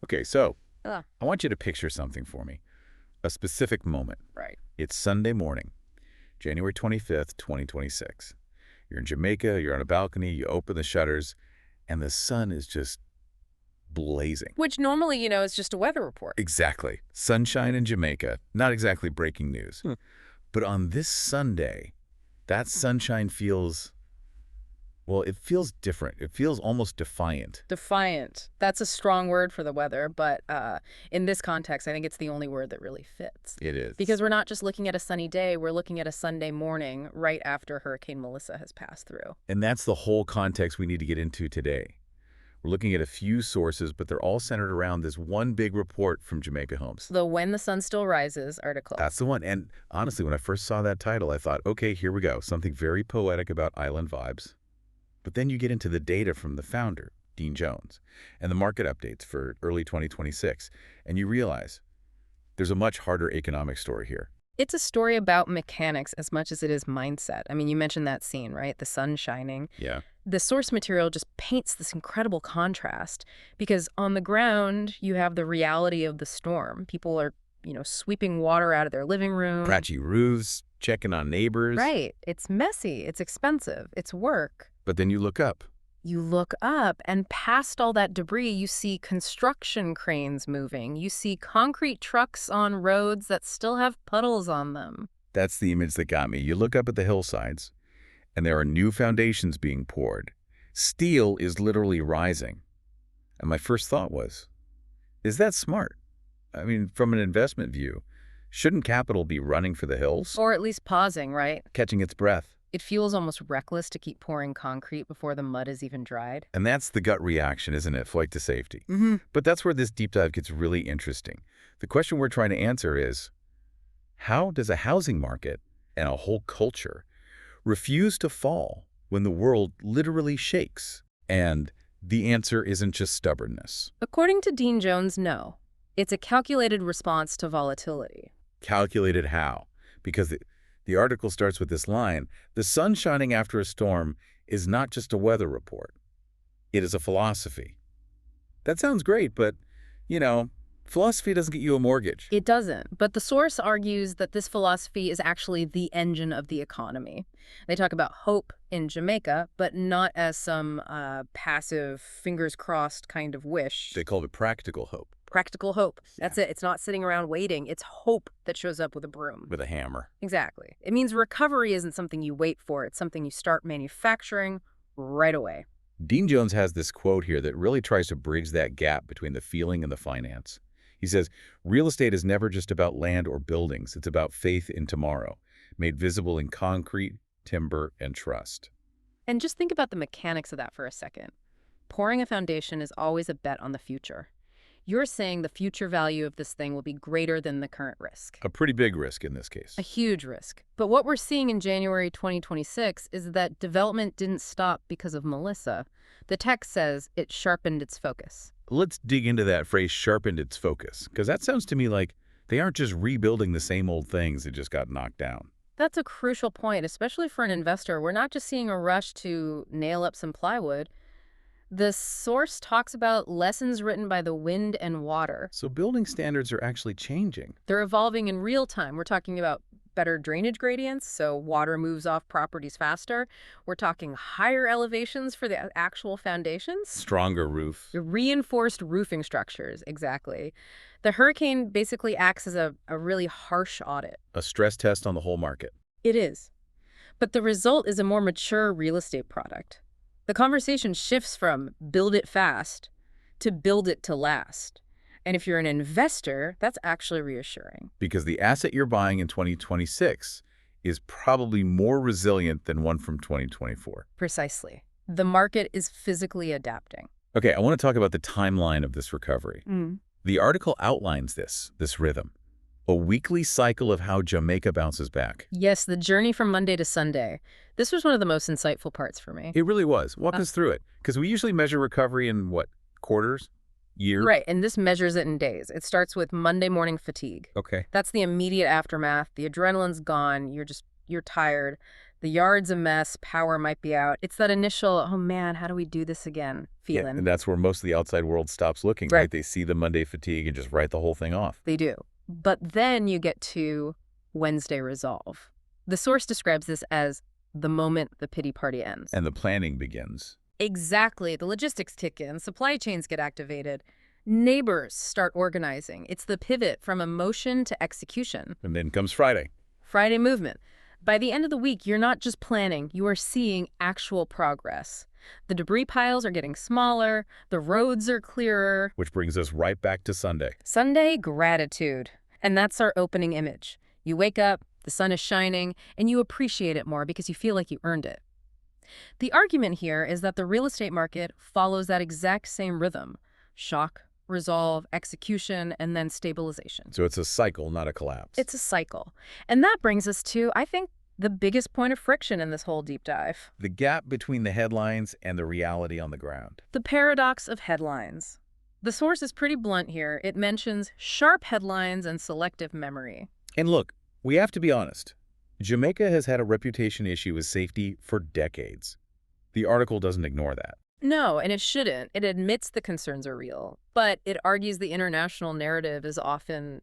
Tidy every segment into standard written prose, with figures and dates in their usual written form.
Okay, so Ugh. I want you to picture something for me. A specific moment. Right. It's Sunday morning, January 25th, 2026. You're in Jamaica, you're on a balcony, you open the shutters, and the sun is just blazing. Which normally, is just a weather report. Exactly. Sunshine in Jamaica. Not exactly breaking news. But on this Sunday, that sunshine feels, well, it feels different. It feels almost defiant. Defiant. That's a strong word for the weather, but in this context, I think it's the only word that really fits. It is. Because we're not just looking at a sunny day, we're looking at a Sunday morning right after Hurricane Melissa has passed through. And that's the whole context we need to get into today. We're looking at a few sources, but they're all centered around this one big report from Jamaica Homes. The When the Sun Still Rises article. That's the one. And honestly, when I first saw that title, I thought, okay, here we go. Something very poetic about island vibes. But then you get into the data from the founder, Dean Jones, and the market updates for early 2026, and you realize there's a much harder economic story here. It's a story about mechanics as much as it is mindset. I mean, you mentioned that scene, right? The sun shining. Yeah. The source material just paints this incredible contrast because on the ground, you have the reality of the storm. People are, sweeping water out of their living room. Patchy roofs, checking on neighbors. Right. It's messy. It's expensive. It's work. But then you look up. You look up, and past all that debris, you see construction cranes moving. You see concrete trucks on roads that still have puddles on them. That's the image that got me. You look up at the hillsides, and there are new foundations being poured. Steel is literally rising. And my first thought was, is that smart? I mean, from an investment view, shouldn't capital be running for the hills? Or at least pausing, right? Catching its breath. It feels almost reckless to keep pouring concrete before the mud is even dried. And that's the gut reaction, isn't it? Flight to safety. Mm-hmm. But that's where this deep dive gets really interesting. The question we're trying to answer is, how does a housing market and a whole culture refuse to fall when the world literally shakes? And the answer isn't just stubbornness. According to Dean Jones, no. It's a calculated response to volatility. Calculated how? Because the article starts with this line, the sun shining after a storm is not just a weather report. It is a philosophy. That sounds great, but, philosophy doesn't get you a mortgage. It doesn't, but the source argues that this philosophy is actually the engine of the economy. They talk about hope in Jamaica, but not as some passive, fingers-crossed kind of wish. They call it practical hope. Practical hope. That's it. It's not sitting around waiting. It's hope that shows up with a broom. With a hammer. Exactly. It means recovery isn't something you wait for. It's something you start manufacturing right away. Dean Jones has this quote here that really tries to bridge that gap between the feeling and the finance. He says, real estate is never just about land or buildings. It's about faith in tomorrow, made visible in concrete, timber, and trust. And just think about the mechanics of that for a second. Pouring a foundation is always a bet on the future. You're saying the future value of this thing will be greater than the current risk. A pretty big risk in this case. A huge risk. But what we're seeing in January 2026 is that development didn't stop because of Melissa. The text says it sharpened its focus. Let's dig into that phrase, sharpened its focus, because that sounds to me like they aren't just rebuilding the same old things that just got knocked down. That's a crucial point, especially for an investor. We're not just seeing a rush to nail up some plywood. The source talks about lessons written by the wind and water. So building standards are actually changing. They're evolving in real time. We're talking about better drainage gradients, so water moves off properties faster. We're talking higher elevations for the actual foundations. Stronger roof. Reinforced roofing structures, exactly. The hurricane basically acts as a really harsh audit. A stress test on the whole market. It is. But the result is a more mature real estate product. The conversation shifts from build it fast to build it to last. And if you're an investor, that's actually reassuring. Because the asset you're buying in 2026 is probably more resilient than one from 2024. Precisely. The market is physically adapting. Okay, I want to talk about the timeline of this recovery. The article outlines this rhythm. A weekly cycle of how Jamaica bounces back. Yes, the journey from Monday to Sunday. This was one of the most insightful parts for me. It really was. Walk us through it. Because we usually measure recovery in, quarters? Year? Right, and this measures it in days. It starts with Monday morning fatigue. Okay. That's the immediate aftermath. The adrenaline's gone. You're tired. The yard's a mess, power might be out. It's that initial, oh man, how do we do this again Yeah, feeling. and that's where most of the outside world stops looking, Right. right? They see the Monday fatigue and just write the whole thing off. They do. But then you get to Wednesday resolve. The source describes this as the moment the pity party ends. And the planning begins. Exactly. The logistics kick in, supply chains get activated, neighbors start organizing. It's the pivot from emotion to execution. And then comes Friday. Friday movement. By the end of the week, you're not just planning, you are seeing actual progress. The debris piles are getting smaller, the roads are clearer. Which brings us right back to Sunday. Sunday, gratitude. And that's our opening image. You wake up, the sun is shining, and you appreciate it more because you feel like you earned it. The argument here is that the real estate market follows that exact same rhythm: shock, resolve, execution, and then stabilization. So it's a cycle, not a collapse. It's a cycle. And that brings us to, I think, the biggest point of friction in this whole deep dive. the gap between the headlines and the reality on the ground. The paradox of headlines. The source is pretty blunt here. It mentions sharp headlines and selective memory. And look, we have to be honest. Jamaica has had a reputation issue with safety for decades. The article doesn't ignore that. No, and it shouldn't. It admits the concerns are real, but it argues the international narrative is often,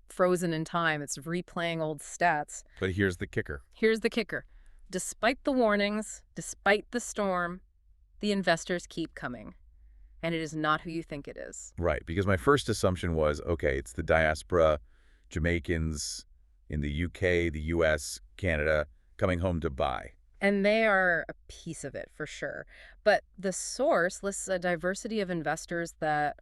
frozen in time. It's replaying old stats. But here's the kicker. Here's the kicker. Despite the warnings, despite the storm, the investors keep coming. And it is not who you think it is. Right, because my first assumption was, okay, it's the diaspora, Jamaicans in the UK, the US, Canada, coming home to buy. And they are a piece of it, for sure. But the source lists a diversity of investors that,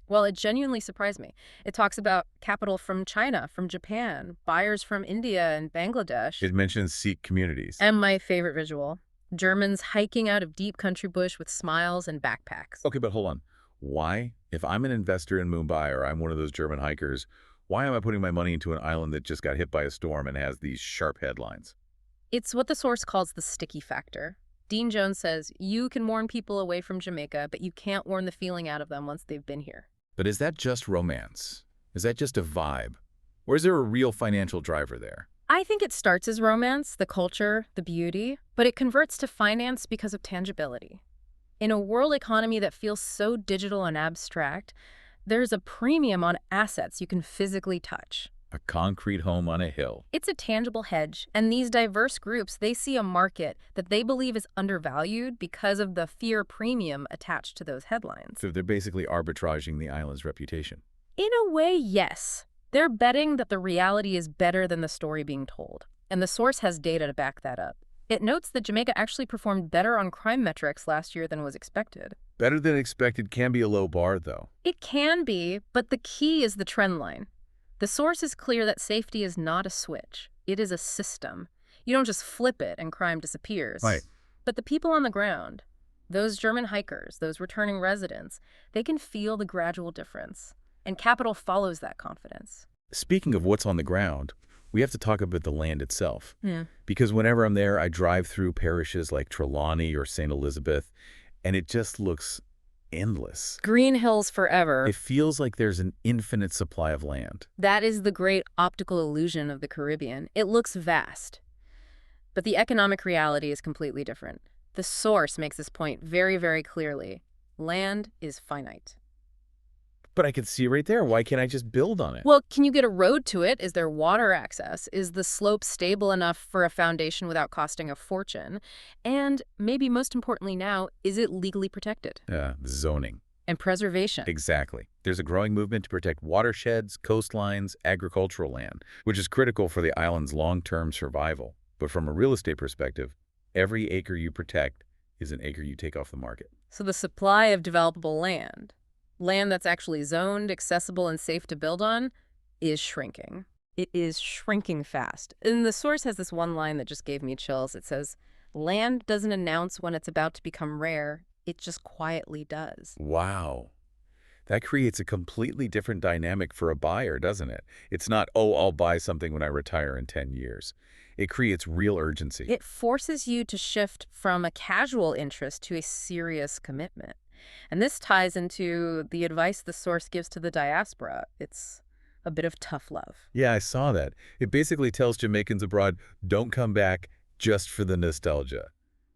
well, it genuinely surprised me. It talks about capital from China, from Japan, buyers from India and Bangladesh. It mentions Sikh communities. And my favorite visual, Germans hiking out of deep country bush with smiles and backpacks. Okay, but hold on. Why? If I'm an investor in Mumbai or I'm one of those German hikers, why am I putting my money into an island that just got hit by a storm and has these sharp headlines? It's what the source calls the sticky factor. Dean Jones says, you can warn people away from Jamaica, but you can't warn the feeling out of them once they've been here. But is that just romance? Is that just a vibe? Or is there a real financial driver there? I think it starts as romance, the culture, the beauty, but it converts to finance because of tangibility. In a world economy that feels so digital and abstract, there's a premium on assets you can physically touch. A concrete home on a hill. It's a tangible hedge, and these diverse groups, they see a market that they believe is undervalued because of the fear premium attached to those headlines. So they're basically arbitraging the island's reputation. In a way, yes. They're betting that the reality is better than the story being told, and the source has data to back that up. It notes that Jamaica actually performed better on crime metrics last year than was expected. Better than expected can be a low bar, though. It can be, but the key is the trend line. The source is clear that safety is not a switch. It is a system. You don't just flip it and crime disappears. Right. But the people on the ground, those German hikers, those returning residents, they can feel the gradual difference. And capital follows that confidence. Speaking of what's on the ground, we have to talk about the land itself. Yeah. Because whenever I'm there, I drive through parishes like Trelawney or St. Elizabeth, and it just looks endless. Green hills forever. It feels like there's an infinite supply of land. That is the great optical illusion of the Caribbean. It looks vast. But the economic reality is completely different. The source makes this point very, very clearly. Land is finite. But I can see right there. Why can't I just build on it? Well, can you get a road to it? Is there water access? Is the slope stable enough for a foundation without costing a fortune? And maybe most importantly now, is it legally protected? Zoning. And preservation. Exactly. There's a growing movement to protect watersheds, coastlines, agricultural land, which is critical for the island's long-term survival. But from a real estate perspective, every acre you protect is an acre you take off the market. So the supply of developable land that's actually zoned, accessible, and safe to build on, is shrinking. It is shrinking fast. And the source has this one line that just gave me chills. It says, land doesn't announce when it's about to become rare. It just quietly does. Wow. That creates a completely different dynamic for a buyer, doesn't it? It's not, oh, I'll buy something when I retire in 10 years. It creates real urgency. It forces you to shift from a casual interest to a serious commitment. And this ties into the advice the source gives to the diaspora. It's a bit of tough love. Yeah, I saw that. It basically tells Jamaicans abroad, don't come back, just for the nostalgia,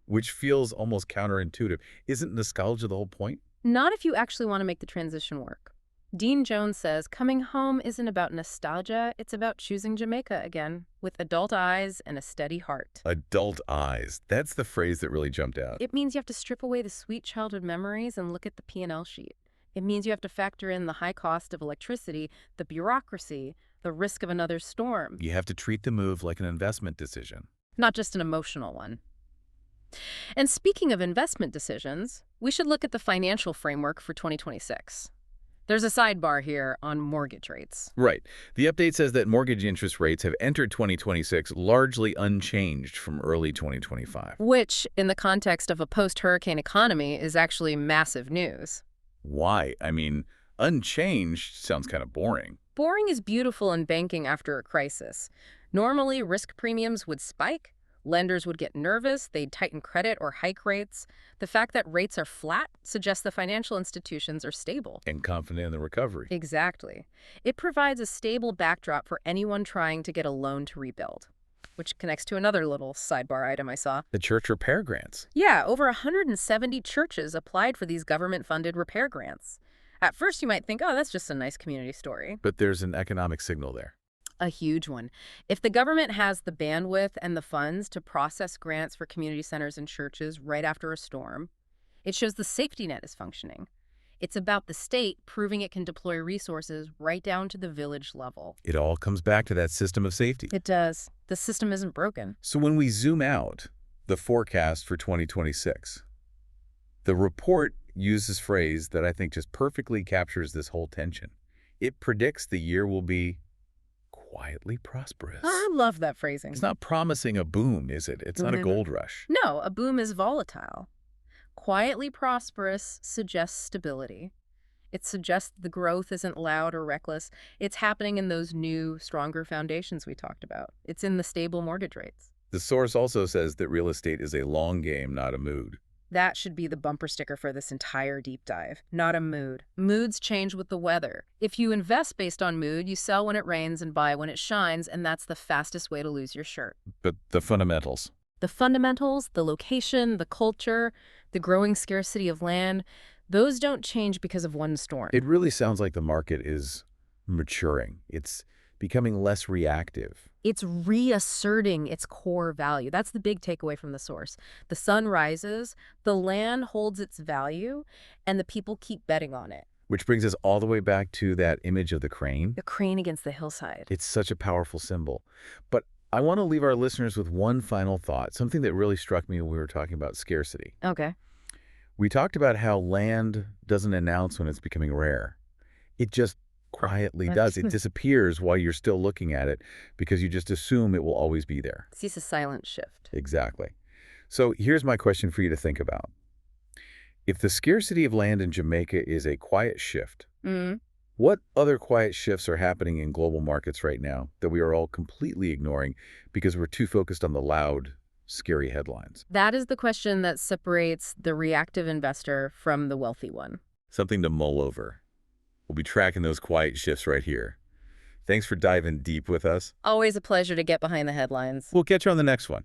which feels almost counterintuitive. Isn't nostalgia the whole point? Not if you actually want to make the transition work. Dean Jones says coming home isn't about nostalgia, it's about choosing Jamaica again, with adult eyes and a steady heart. Adult eyes. That's the phrase that really jumped out. It means you have to strip away the sweet childhood memories and look at the P&L sheet. It means you have to factor in the high cost of electricity, the bureaucracy, the risk of another storm. You have to treat the move like an investment decision. Not just an emotional one. And speaking of investment decisions, we should look at the financial framework for 2026. There's a sidebar here on mortgage rates. Right. The update says that mortgage interest rates have entered 2026 largely unchanged from early 2025. Which, in the context of a post-hurricane economy, is actually massive news. Why? I mean, unchanged sounds kind of boring. Boring is beautiful in banking after a crisis. Normally, risk premiums would spike. Lenders would get nervous, they'd tighten credit or hike rates. The fact that rates are flat suggests the financial institutions are stable. And confident in the recovery. Exactly. It provides a stable backdrop for anyone trying to get a loan to rebuild. Which connects to another little sidebar item I saw. The church repair grants. Yeah, over 170 churches applied for these government-funded repair grants. At first you might think, oh, that's just a nice community story. But there's an economic signal there. A huge one. If the government has the bandwidth and the funds to process grants for community centers and churches right after a storm, it shows the safety net is functioning. It's about the state proving it can deploy resources right down to the village level. It all comes back to that system of safety. It does. The system isn't broken. So when we zoom out, the forecast for 2026, the report uses a phrase that I think just perfectly captures this whole tension. It predicts the year will be quietly prosperous. I love that phrasing. It's not promising a boom, is it? It's not a gold rush. No, a boom is volatile. Quietly prosperous suggests stability. It suggests the growth isn't loud or reckless. It's happening in those new, stronger foundations we talked about. It's in the stable mortgage rates. The source also says that real estate is a long game, not a mood. That should be the bumper sticker for this entire deep dive. Not a mood. Moods change with the weather. If you invest based on mood, you sell when it rains and buy when it shines, and that's the fastest way to lose your shirt. But the fundamentals. The fundamentals, the location, the culture, the growing scarcity of land, those don't change because of one storm. It really sounds like the market is maturing. It's becoming less reactive. It's reasserting its core value. That's the big takeaway from the source. The sun rises, the land holds its value, and the people keep betting on it. Which brings us all the way back to that image of the crane. The crane against the hillside. It's such a powerful symbol. But I want to leave our listeners with one final thought, something that really struck me when we were talking about scarcity. Okay. We talked about how land doesn't announce when it's becoming rare. It just quietly does. It disappears while you're still looking at it because you just assume it will always be there. It's a silent shift. Exactly. So here's my question for you to think about. If the scarcity of land in Jamaica is a quiet shift, what other quiet shifts are happening in global markets right now that we are all completely ignoring because we're too focused on the loud, scary headlines? That is the question that separates the reactive investor from the wealthy one. Something to mull over. We'll be tracking those quiet shifts right here. Thanks for diving deep with us. Always a pleasure to get behind the headlines. We'll catch you on the next one.